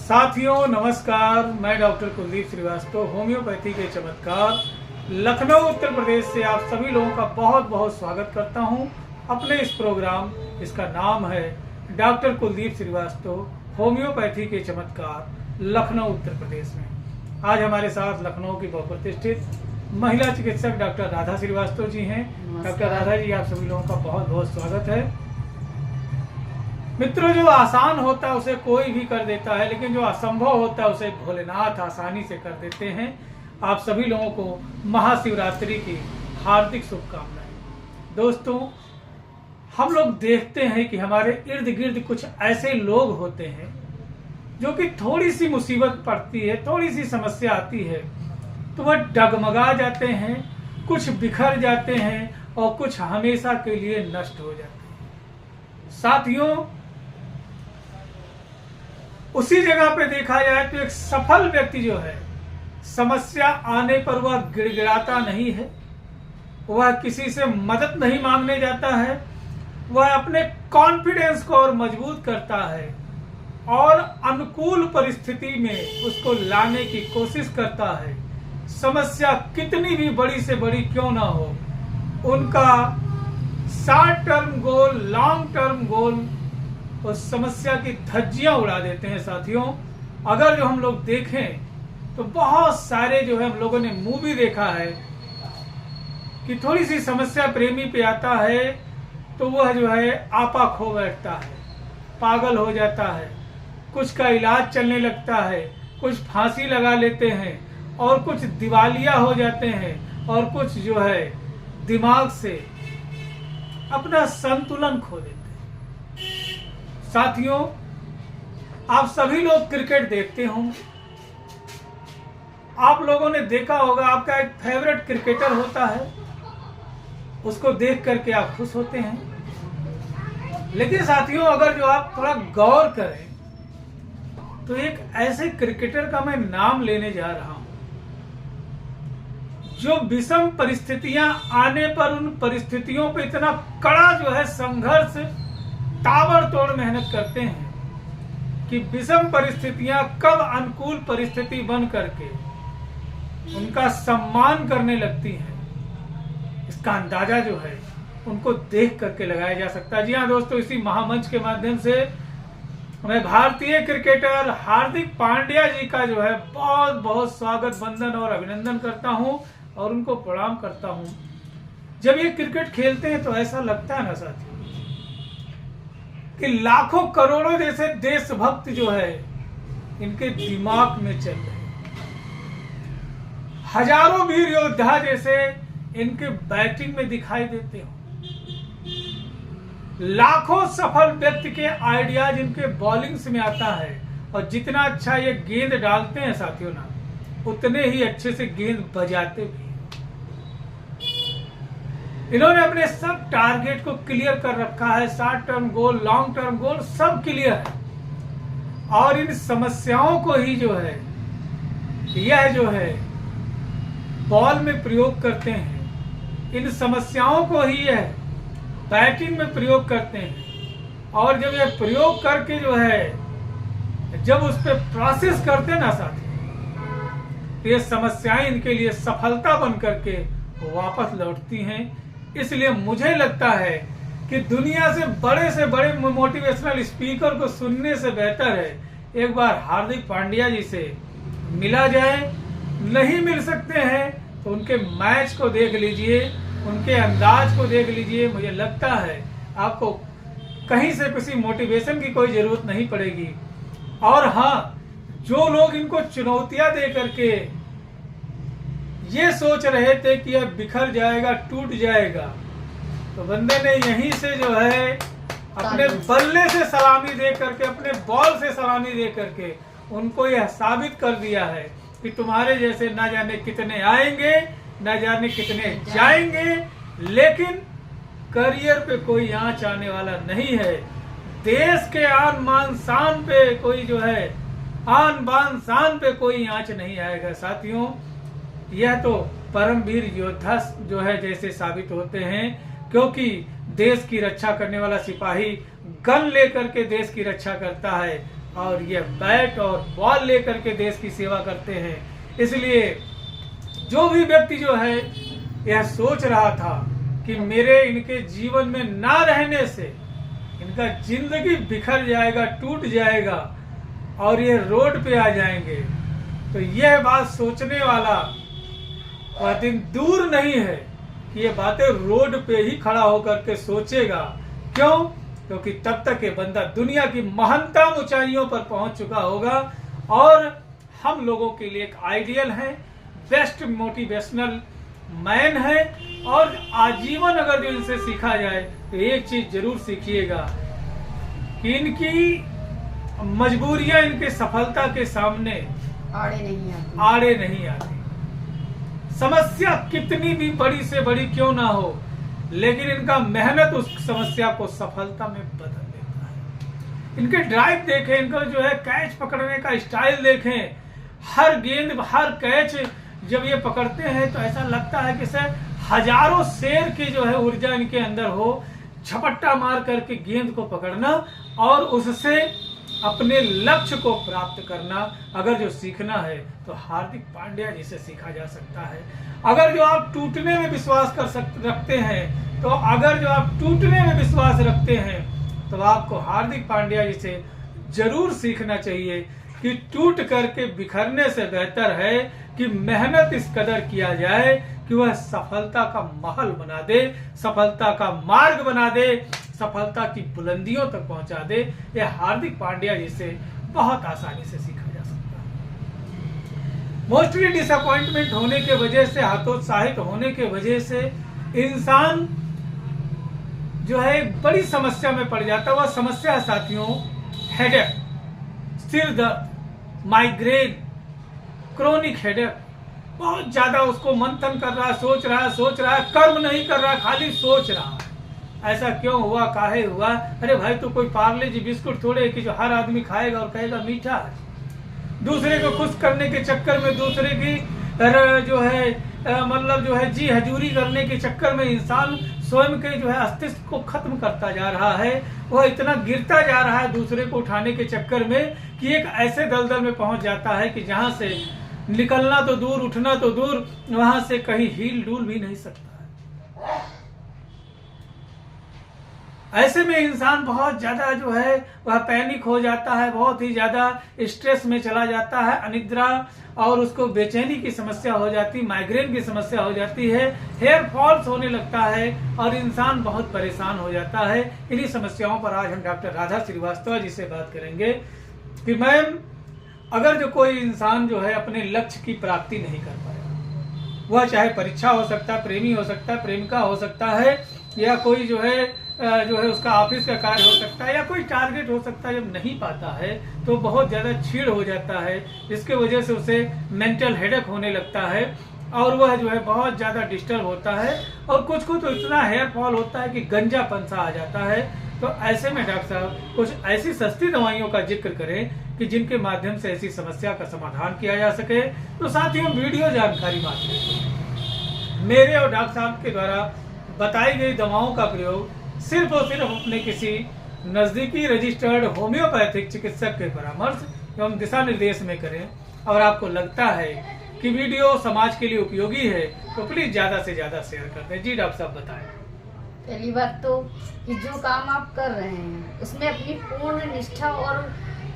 साथियों नमस्कार, मैं डॉक्टर कुलदीप श्रीवास्तव होम्योपैथी के चमत्कार लखनऊ उत्तर प्रदेश से आप सभी लोगों का बहुत बहुत स्वागत करता हूं अपने इस प्रोग्राम। इसका नाम है डॉक्टर कुलदीप श्रीवास्तव होम्योपैथी के चमत्कार लखनऊ उत्तर प्रदेश में। आज हमारे साथ लखनऊ की बहुप्रतिष्ठित महिला चिकित्सक डॉक्टर राधा श्रीवास्तव जी हैं। डॉक्टर राधा जी, आप सभी लोगों का बहुत बहुत स्वागत है। मित्रों, जो आसान होता है उसे कोई भी कर देता है, लेकिन जो असंभव होता है उसे भोलेनाथ आसानी से कर देते हैं। आप सभी लोगों को महाशिवरात्रि की हार्दिक शुभकामनाएं। दोस्तों, हम लोग देखते हैं कि हमारे इर्द गिर्द कुछ ऐसे लोग होते हैं जो कि थोड़ी सी मुसीबत पड़ती है, थोड़ी सी समस्या आती है तो वह डगमगा जाते हैं, कुछ बिखर जाते हैं और कुछ हमेशा के लिए नष्ट हो जाते हैं। साथियों, उसी जगह पे देखा जाए तो एक सफल व्यक्ति जो है, समस्या आने पर वह गिड़गिड़ाता नहीं है, वह किसी से मदद नहीं मांगने जाता है, वह अपने कॉन्फिडेंस को और मजबूत करता है और अनुकूल परिस्थिति में उसको लाने की कोशिश करता है। समस्या कितनी भी बड़ी से बड़ी क्यों ना हो, उनका short term goal, long term goal उस समस्या की धज्जियां उड़ा देते हैं। साथियों, अगर जो हम लोग देखें तो बहुत सारे जो है हम लोगों ने मूवी देखा है कि थोड़ी सी समस्या प्रेमी पे आता है तो वह जो है आपा खो बैठता है, पागल हो जाता है, कुछ का इलाज चलने लगता है, कुछ फांसी लगा लेते हैं और कुछ दिवालिया हो जाते हैं और कुछ जो है दिमाग से अपना संतुलन खो देते हैं। साथियों, आप सभी लोग क्रिकेट देखते होंगे, आप लोगों ने देखा होगा आपका एक फेवरेट क्रिकेटर होता है, उसको देख करके आप खुश होते हैं। लेकिन साथियों, अगर जो आप थोड़ा गौर करें तो एक ऐसे क्रिकेटर का मैं नाम लेने जा रहा हूं जो विषम परिस्थितियां आने पर उन परिस्थितियों पे इतना कड़ा जो है संघर्ष, ताबड़तोड़ मेहनत करते हैं कि विषम परिस्थितियां कब अनुकूल परिस्थिति बन करके उनका सम्मान करने लगती हैं, इसका अंदाजा जो है उनको देख करके लगाया जा सकता है। जी हाँ दोस्तों, इसी महामंच के माध्यम से मैं भारतीय क्रिकेटर हार्दिक पांड्या जी का जो है बहुत बहुत स्वागत, वंदन और अभिनंदन करता हूं और उनको प्रणाम करता हूं। जब ये क्रिकेट खेलते हैं तो ऐसा लगता है ना साथियों कि लाखों करोड़ों जैसे देशभक्त जो है इनके दिमाग में चल रहे हैं, हजारों वीर योद्धा जैसे इनके बैटिंग में दिखाई देते हो, लाखों सफल व्यक्ति के आइडियाज इनके बॉलिंग्स में आता है और जितना अच्छा ये गेंद डालते हैं साथियों ना, उतने ही अच्छे से गेंद बजाते भी। इन्होंने अपने सब टारगेट को क्लियर कर रखा है, short term goal, long term goal सब क्लियर है और इन समस्याओं को ही जो है यह जो है बॉल में प्रयोग करते हैं, इन समस्याओं को ही यह बैटिंग में प्रयोग करते हैं और जब यह प्रयोग करके जो है जब उस पर प्रोसेस करते ना साथी तो ये समस्याएं इनके लिए सफलता बन करके वापस लौटती हैं। इसलिए मुझे लगता है कि दुनिया से बड़े मोटिवेशनल स्पीकर को सुनने से बेहतर है एक बार हार्दिक पांड्या जी से मिला जाए। नहीं मिल सकते हैं तो उनके मैच को देख लीजिए, उनके अंदाज को देख लीजिए। मुझे लगता है आपको कहीं से किसी मोटिवेशन की कोई जरूरत नहीं पड़ेगी। और हाँ, जो लोग इनको चुनौतियां दे करके ये सोच रहे थे कि यह बिखर जाएगा, टूट जाएगा, तो बंदे ने यहीं से जो है अपने बल्ले से सलामी दे करके, अपने बॉल से सलामी दे करके उनको यह साबित कर दिया है कि तुम्हारे जैसे ना जाने कितने आएंगे, ना जाने कितने जाएंगे, लेकिन करियर पे कोई आंच आने वाला नहीं है। देश के आन बान शान पे कोई जो है आन बान शान पे कोई आंच नहीं आएगा। साथियों, यह तो परमवीर योद्धा जो है जैसे साबित होते हैं, क्योंकि देश की रक्षा करने वाला सिपाही गन लेकर के देश की रक्षा करता है और ये बैट और बॉल लेकर के देश की सेवा करते हैं। इसलिए जो भी व्यक्ति जो है यह सोच रहा था कि मेरे इनके जीवन में ना रहने से इनका जिंदगी बिखर जाएगा, टूट जाएगा और ये रोड पे आ जाएंगे, तो यह बात सोचने वाला वह दिन दूर नहीं है कि ये बातें रोड पे ही खड़ा होकर के सोचेगा। क्यों? क्योंकि तब तक ये बंदा दुनिया की महानतम ऊंचाइयों पर पहुंच चुका होगा और हम लोगों के लिए एक आइडियल है, बेस्ट मोटिवेशनल मैन है। और आजीवन अगर जो इनसे सीखा जाए तो एक चीज जरूर सीखिएगा कि इनकी मजबूरियां इनके सफलता के सामने आड़े नहीं आती। समस्या कितनी भी बड़ी से बड़ी क्यों ना हो, लेकिन इनका मेहनत उस समस्या को सफलता में बदल देता है। इनके ड्राइव देखें, इनका जो है कैच पकड़ने का स्टाइल देखें। हर गेंद, हर कैच जब ये पकड़ते हैं तो ऐसा लगता है कि सर हजारों शेर की जो है ऊर्जा इनके अंदर हो, झपट्टा मार करके गेंद को पकड़ना और उससे अपने लक्ष्य को प्राप्त करना। अगर जो सीखना है तो हार्दिक पांड्या जी से सीखा जा सकता है। अगर जो आप टूटने में विश्वास रखते हैं तो तो आपको हार्दिक पांड्या जी से जरूर सीखना चाहिए कि टूट करके बिखरने से बेहतर है कि मेहनत इस कदर किया जाए कि वह सफलता का महल बना दे, सफलता का मार्ग बना दे, सफलता की बुलंदियों तक पहुंचा दे। यह हार्दिक पांड्या जी से बहुत आसानी से सीखा जा सकता है। मोस्टली डिसअपॉइंटमेंट होने के वजह से, हतोत्साहित होने के वजह से इंसान जो है एक बड़ी समस्या में पड़ जाता है। वह समस्या है साथियों हेडेक, सिर दर्द, माइग्रेन, क्रोनिक हेडेक। बहुत ज्यादा उसको मंथन कर रहा है, सोच रहा है, कर्म नहीं कर रहा, खाली सोच रहा है। ऐसा क्यों हुआ, काहे हुआ? अरे भाई तो कोई पार्ले जी बिस्कुट थोड़े कि जो हर आदमी खाएगा और कहेगा मीठा है। दूसरे को खुश करने के चक्कर में, दूसरे की जो है मतलब जो है जी हजूरी करने के चक्कर में इंसान स्वयं के जो है अस्तित्व को खत्म करता जा रहा है। वह इतना गिरता जा रहा है दूसरे को उठाने के चक्कर में कि एक ऐसे दलदल में पहुंच जाता है कि जहां से निकलना तो दूर, उठना तो दूर, वहां से कहीं हील डूल भी नहीं सकता है। ऐसे में इंसान बहुत ज्यादा जो है वह पैनिक हो जाता है, बहुत ही ज्यादा स्ट्रेस में चला जाता है, अनिद्रा और उसको बेचैनी की समस्या हो जाती, माइग्रेन की समस्या हो जाती है, हेयर फॉल्स होने लगता है और इंसान बहुत परेशान हो जाता है। इन्हीं समस्याओं पर आज हम डॉक्टर राधा श्रीवास्तव जी से बात करेंगे कि मैम अगर जो कोई इंसान जो है अपने लक्ष्य की प्राप्ति नहीं कर पाया, वह चाहे परीक्षा हो सकता है, प्रेमी हो सकता है, प्रेमिका हो सकता है, या कोई जो है उसका ऑफिस का कार्य हो सकता है, या कोई टारगेट हो सकता है, जब नहीं पाता है तो बहुत ज्यादा छीड़ हो जाता है, जिसके वजह से उसे मेंटल हेडेक होने लगता है और वह जो है बहुत ज्यादा डिस्टर्ब होता है और कुछ को तो इतना हेयर फॉल होता है कि गंजापन सा आ जाता है। तो ऐसे में डॉक्टर साहब कुछ ऐसी सस्ती दवाइयों का जिक्र करें कि जिनके माध्यम से ऐसी समस्या का समाधान किया जा सके। तो साथ ही हम वीडियो जानकारी मात्र मेरे और डॉक्टर साहब के द्वारा बताई गई दवाओं का प्रयोग सिर्फ और सिर्फ अपने किसी नजदीकी रजिस्टर्ड होम्योपैथिक चिकित्सक के परामर्श एवं दिशा निर्देश में करें। और आपको लगता है कि वीडियो समाज के लिए उपयोगी है तो प्लीज ज्यादा से ज्यादा शेयर कर दें। जी डॉक्टर साहब बताएं। पहली बात तो कि जो काम आप कर रहे हैं उसमें अपनी पूर्ण निष्ठा और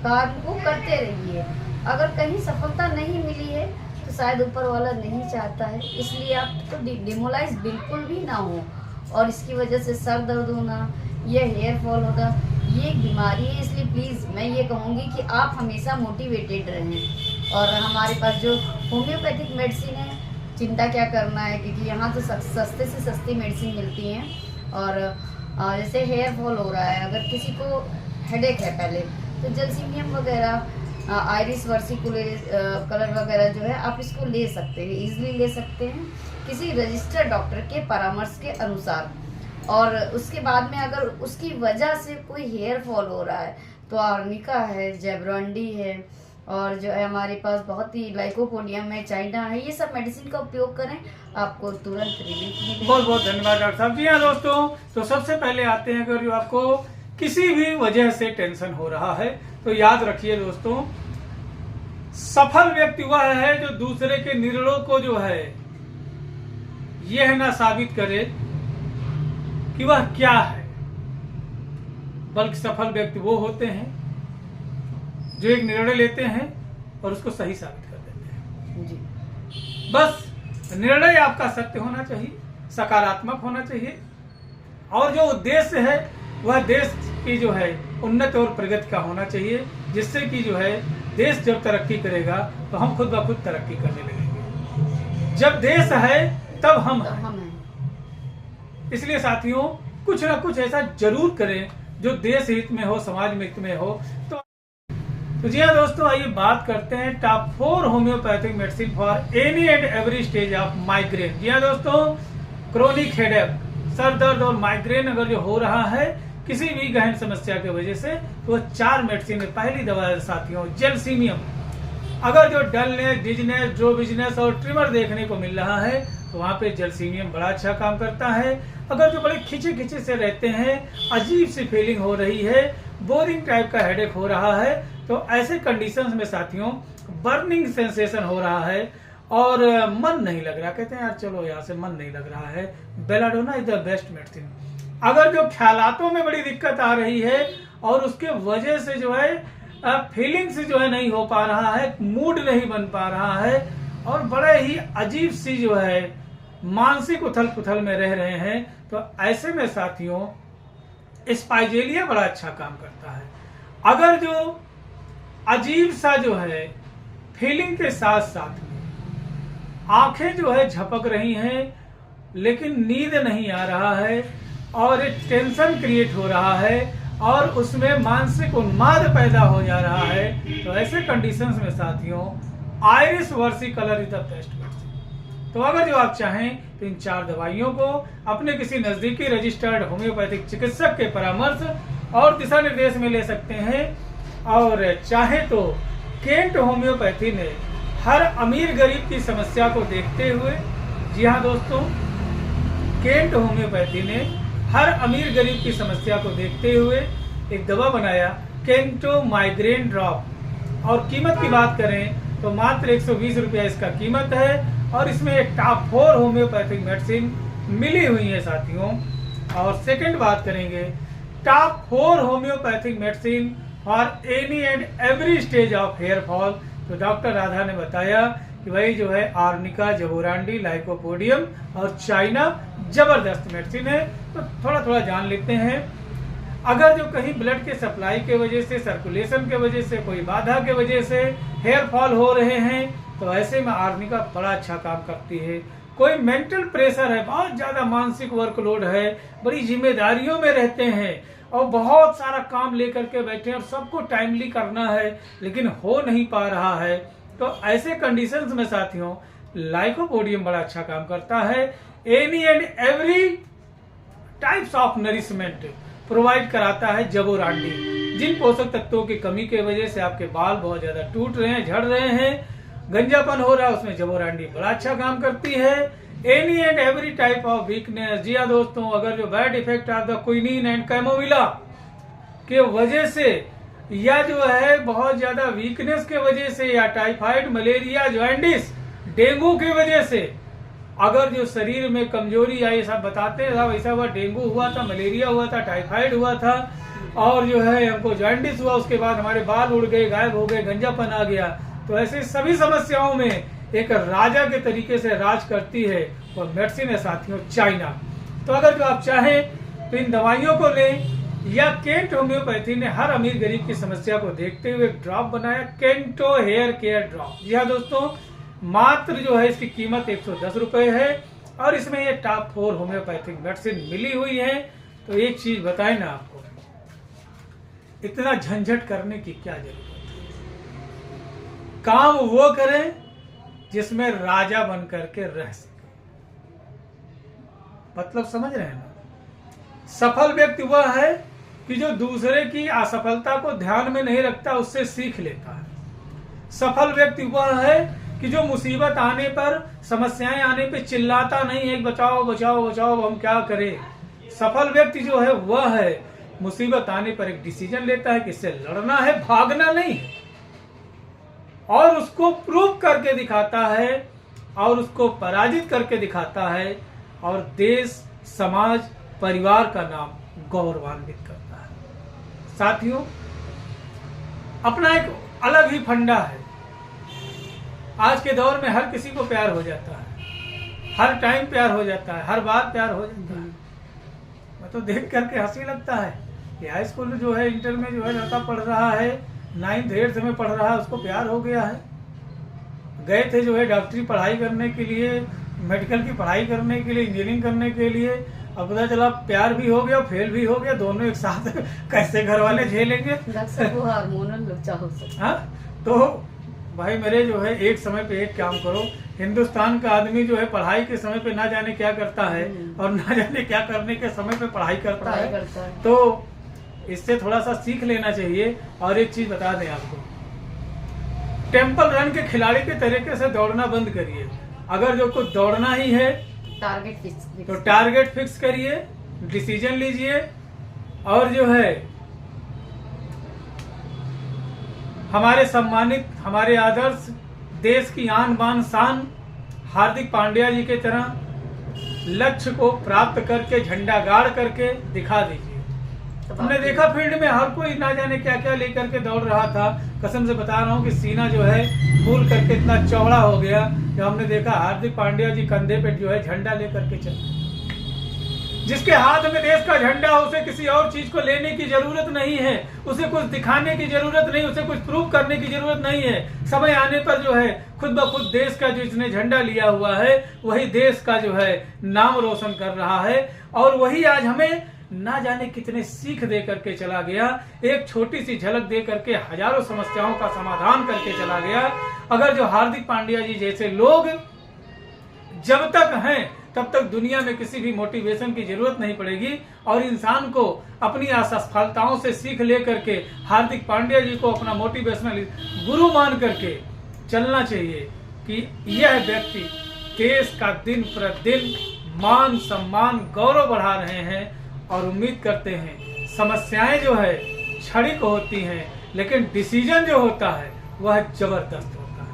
कार्य को करते रहिए। अगर कहीं सफलता नहीं मिली है तो शायद ऊपर वाला नहीं चाहता है, इसलिए आपको डिमोलाइज बिल्कुल भी ना हो। और इसकी वजह से सर दर्द होना, ये हेयर फॉल होना, ये एक बीमारी है। इसलिए प्लीज़ मैं ये कहूँगी कि आप हमेशा मोटिवेटेड रहें। और हमारे पास जो होम्योपैथिक मेडिसिन है, चिंता क्या करना है, क्योंकि यहाँ तो सस्ते से सस्ती मेडिसिन मिलती हैं। और जैसे हेयर फॉल हो रहा है, अगर किसी को हेडेक है पहले, तो जलसीमियम वगैरह, आयरिस वर्सिकुलेस कलर वगैरह जो है आप इसको ले सकते हैं, इजीली ले सकते हैं किसी रजिस्टर्ड डॉक्टर के परामर्श के अनुसार। और उसके बाद में अगर उसकी वजह से कोई हेयर फॉल हो रहा है तो आर्निका है, जेब्रांडी है, और जो है हमारे पास बहुत ही लाइकोपोडियम है, चाइना है, ये सब मेडिसिन का उपयोग करें, आपको तुरंत रिलीफ मिलेगा। बहुत बहुत धन्यवाद डॉक्टर साहब। जी हाँ दोस्तों, तो सबसे पहले आते हैं अगर जो आपको किसी भी वजह से टेंशन हो रहा है तो तो याद रखिए दोस्तों, सफल व्यक्ति वह है जो दूसरे के निर्णयों को जो है यह ना साबित करे कि वह क्या है, बल्कि सफल व्यक्ति वो होते हैं जो एक निर्णय लेते हैं और उसको सही साबित कर देते हैं जी। बस निर्णय आपका सत्य होना चाहिए, सकारात्मक होना चाहिए, और जो उद्देश्य है वह देश की जो है उन्नति और प्रगति का होना चाहिए, जिससे कि जो है देश जब तरक्की करेगा तो हम खुद ब खुद तरक्की करने लगेंगे। जब देश है तब हम हैं। इसलिए साथियों, कुछ ना कुछ ऐसा जरूर करें जो देश हित में हो, समाज में हित में हो। तो जी हाँ दोस्तों, आइए बात करते हैं top 4 homeopathic medicine for any and every stage of migraine. जी हाँ दोस्तों, क्रोनिक हेडेक, सर दर्द और माइग्रेन अगर जो हो रहा है किसी भी गहन समस्या की वजह से, तो 4 मेडिसिन है। पहली दवा है साथियों जेलसीमियम। अगर जो डलनेस, डिजनेस, ड्रोबिजनेस और ट्रिमर देखने को मिल रहा है तो वहाँ पे जेलसीमियम बड़ा अच्छा काम करता है। अगर जो बड़े खिंचे खिंचे से रहते हैं, अजीब सी फीलिंग हो रही है, बोरिंग टाइप का हेडेक हो रहा है, तो ऐसे कंडीशंस में साथियों बर्निंग सेंसेशन हो रहा है और मन नहीं लग रहा, कहते हैं यार चलो यहाँ से मन नहीं लग रहा है, belladonna is the best medicine. अगर जो ख्यालातों में बड़ी दिक्कत आ रही है और उसके वजह से जो है फीलिंग्स जो है नहीं हो पा रहा है, मूड नहीं बन पा रहा है और बड़े ही अजीब सी जो है मानसिक उथल पुथल में रह रहे हैं, तो ऐसे में साथियों स्पाइजेलिया बड़ा अच्छा काम करता है। अगर जो अजीब सा जो है फीलिंग के साथ साथ में आंखें जो है झपक रही हैं लेकिन नींद नहीं आ रहा है और एक टेंशन क्रिएट हो रहा है और उसमें मानसिक उन्माद पैदा हो जा रहा है, तो ऐसे कंडीशंस में साथियों आयरिस वर्सी colour is the best medicine. तो अगर जो आप चाहें तो इन 4 दवाइयों को अपने किसी नजदीकी रजिस्टर्ड होम्योपैथिक चिकित्सक के परामर्श और दिशा निर्देश में ले सकते हैं। और चाहे तो केंट होम्योपैथी ने हर अमीर गरीब की समस्या को देखते हुए, जी हाँ दोस्तों, केंट होम्योपैथी ने हर अमीर गरीब की समस्या को देखते हुए एक दवा बनाया, केंटो माइग्रेन ड्रॉप। और कीमत की बात करें तो मात्र 120 रुपया इसका कीमत है और इसमें एक टॉप 4 होम्योपैथिक मेडिसिन मिली हुई है साथियों। और सेकंड बात करेंगे top 4 homeopathic medicine for any and every stage of hair fall. तो डॉक्टर राधा ने बताया कि वही जो है आर्निका, जबोरांडी, लाइकोपोडियम और चाइना जबरदस्त मेडिसिन है। तो थोड़ा थोड़ा जान लेते हैं। अगर जो कहीं ब्लड के सप्लाई के वजह से, सर्कुलेशन के वजह से, कोई बाधा के वजह से हेयर फॉल हो रहे हैं तो ऐसे में आर्निका बड़ा अच्छा काम करती है। कोई मेंटल प्रेशर है, बहुत ज्यादा मानसिक वर्कलोड है, बड़ी जिम्मेदारियों में रहते हैं और बहुत सारा काम लेकर के बैठे हैं और सबको टाइमली करना है लेकिन हो नहीं पा रहा है, तो ऐसे कंडीशंस में साथियों लाइकोपोडियम बड़ा अच्छा काम करता है। Any and every types of nourishment provide कराता है जबोरांडी। जिन पोषक तत्वों की कमी के वजह से आपके बाल बहुत ज्यादा टूट रहे हैं, झड़ रहे हैं, गंजापन हो रहा है, उसमें जबोरांडी बड़ा अच्छा काम करती है। Any and every type of weakness, जी हाँ दोस्तों, अगर जो bad effect of the quinine and chamomilla के वजह से या जो है बहुत ज्यादा वीकनेस के वजह से या टाइफाइड, मलेरिया, जॉन्डिस, डेंगू की वजह से अगर जो शरीर में कमजोरी आई, सब बताते हैं साहब ऐसा हुआ, डेंगू हुआ था, मलेरिया हुआ था, टाइफाइड हुआ था और जो है हमको जॉन्डिस हुआ, उसके बाद हमारे बाल उड़ गए, गायब हो गए, गंजापन आ गया, तो ऐसे सभी समस्याओं में एक राजा के तरीके से राज करती है वो मेडिसिन है साथियों चाइना। तो अगर जो आप चाहें तो इन दवाइयों को लें, या केंट होम्योपैथी ने हर अमीर गरीब की समस्या को देखते हुए एक ड्रॉप बनाया, केंटो हेयर केयर ड्रॉप। जी हाँ दोस्तों, मात्र जो है इसकी कीमत 110 रुपए है और इसमें ये टॉप 4 होम्योपैथिक मेडिसिन मिली हुई है। तो एक चीज बताए ना आपको, इतना झंझट करने की क्या जरूरत है। काम वो करें जिसमें राजा बन करके रह सके। मतलब समझ रहे हैं ना? सफल व्यक्ति वह है कि जो दूसरे की असफलता को ध्यान में नहीं रखता, उससे सीख लेता है। सफल व्यक्ति वह है कि जो मुसीबत आने पर, समस्याएं आने पे चिल्लाता नहीं है बचाओ बचाओ बचाओ हम क्या करें। सफल व्यक्ति जो है वह है मुसीबत आने पर एक डिसीजन लेता है कि इससे लड़ना है, भागना नहीं है, और उसको प्रूव करके दिखाता है और उसको पराजित करके दिखाता है और देश, समाज, परिवार का नाम गौरवान्वित करता है। साथियों, अपना एक अलग ही फंडा है। आज के दौर में हर किसी को प्यार हो जाता है, हर टाइम प्यार हो जाता है, हर बार प्यार हो जाता है। मैं तो देख करके हंसी लगता है कि हाई स्कूल जो है, इंटर में जो है लड़का पढ़ रहा है, 9th 8th में पढ़ रहा है, उसको प्यार हो गया है। गए थे जो है डॉक्टरी पढ़ाई करने के लिए, मेडिकल की पढ़ाई करने के लिए, इंजीनियरिंग करने के लिए, अब पता चला प्यार भी हो गया, फेल भी हो गया, दोनों एक साथ कैसे घर वाले झेलेंगे। हार्मोनल लोचा हो सकता। हाँ, तो भाई मेरे जो है एक समय पे एक काम करो। हिंदुस्तान का आदमी जो है पढ़ाई के समय पे ना जाने क्या करता है और ना जाने क्या करने के समय पे पढ़ाई करता है। तो इससे थोड़ा सा सीख लेना चाहिए। और एक चीज बता दें आपको, टेम्पल रन के खिलाड़ी के तरीके से दौड़ना बंद करिए। अगर जो कुछ दौड़ना ही है तो टारगेट फिक्स करिए, डिसीजन लीजिए, और जो है हमारे सम्मानित, हमारे आदर्श, देश की आन बान शान हार्दिक पांड्या जी के तरह लक्ष्य को प्राप्त करके झंडा गाड़ करके दिखा दीजिए। हमने देखा फील्ड में हर कोई ना जाने क्या क्या लेकर के दौड़ रहा था। कसम से बता रहा हूँ कि सीना जो है फूल करके इतना चौड़ा हो गया कि हमने देखा हार्दिक पांड्या जी कंधे पे जो है झंडा लेकर के चल। जिसके हाथ में देश का झंडा, उसे किसी और चीज को लेने की जरूरत नहीं है, उसे कुछ दिखाने की जरूरत नहीं, उसे कुछ प्रूव करने की जरूरत नहीं है। समय आने पर जो है खुद ब खुद देश का जो इसने झंडा लिया हुआ है वही देश का जो है नाम रोशन कर रहा है। और वही आज हमें ना जाने कितने सीख दे करके चला गया, एक छोटी सी झलक दे करके हजारों समस्याओं का समाधान करके चला गया। अगर जो हार्दिक पांड्या जी जैसे लोग जब तक हैं तब तक दुनिया में किसी भी मोटिवेशन की जरूरत नहीं पड़ेगी। और इंसान को अपनी असफलताओं से सीख ले करके हार्दिक पांड्या जी को अपना मोटिवेशनल गुरु मान करके चलना चाहिए कि यह व्यक्ति देश का दिन प्रतिदिन मान, सम्मान, गौरव बढ़ा रहे हैं। और उम्मीद करते हैं समस्याएं जो है क्षणिक होती हैं, लेकिन डिसीजन जो होता है वह जबरदस्त होता है।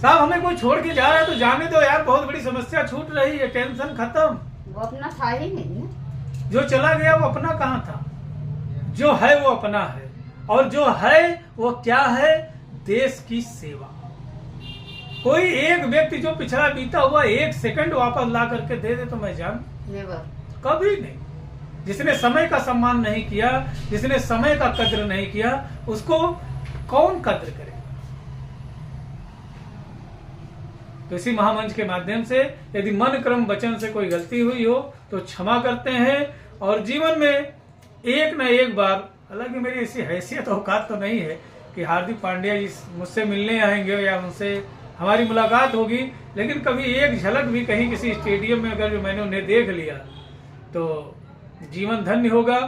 साहब, हमें कोई छोड़ के जा रहा है तो जाने दो यार, बहुत बड़ी समस्या छूट रही है, टेंशन खत्म। वो अपना था ही नहीं ना। जो चला गया वो अपना कहाँ था? जो है वो अपना है, और जो है वो क्या है? देश की सेवा। कोई एक व्यक्ति जो पिछड़ा बीता हुआ 1 सेकंड वापस ला करके दे दे तो मैं जान नेवर, कभी नहीं। जिसने समय का सम्मान नहीं किया, जिसने समय का कद्र नहीं किया, उसको कौन कद्र करेगा? तो इसी महामंच के माध्यम से यदि मन, क्रम, वचन से कोई गलती हुई हो तो क्षमा करते हैं। और जीवन में एक न एक बार, हालांकि मेरी ऐसी हैसियत औकात तो नहीं है कि हार्दिक पांड्या जी मुझसे मिलने आएंगे या उनसे हमारी मुलाकात होगी, लेकिन कभी एक झलक भी कहीं किसी स्टेडियम में अगर जो मैंने उन्हें देख लिया तो जीवन धन्य होगा।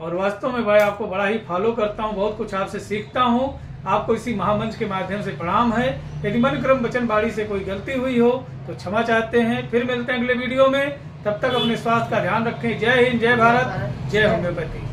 और वास्तव में भाई आपको बड़ा ही फॉलो करता हूँ, बहुत कुछ आपसे सीखता हूँ। आपको इसी महामंच के माध्यम से प्रणाम है। यदि मन, क्रम, वचन, वाणी से कोई गलती हुई हो तो क्षमा चाहते हैं। फिर मिलते हैं अगले वीडियो में, तब तक अपने स्वास्थ्य का ध्यान रखें। जय हिंद, जय भारत, जय होम्योपैथी।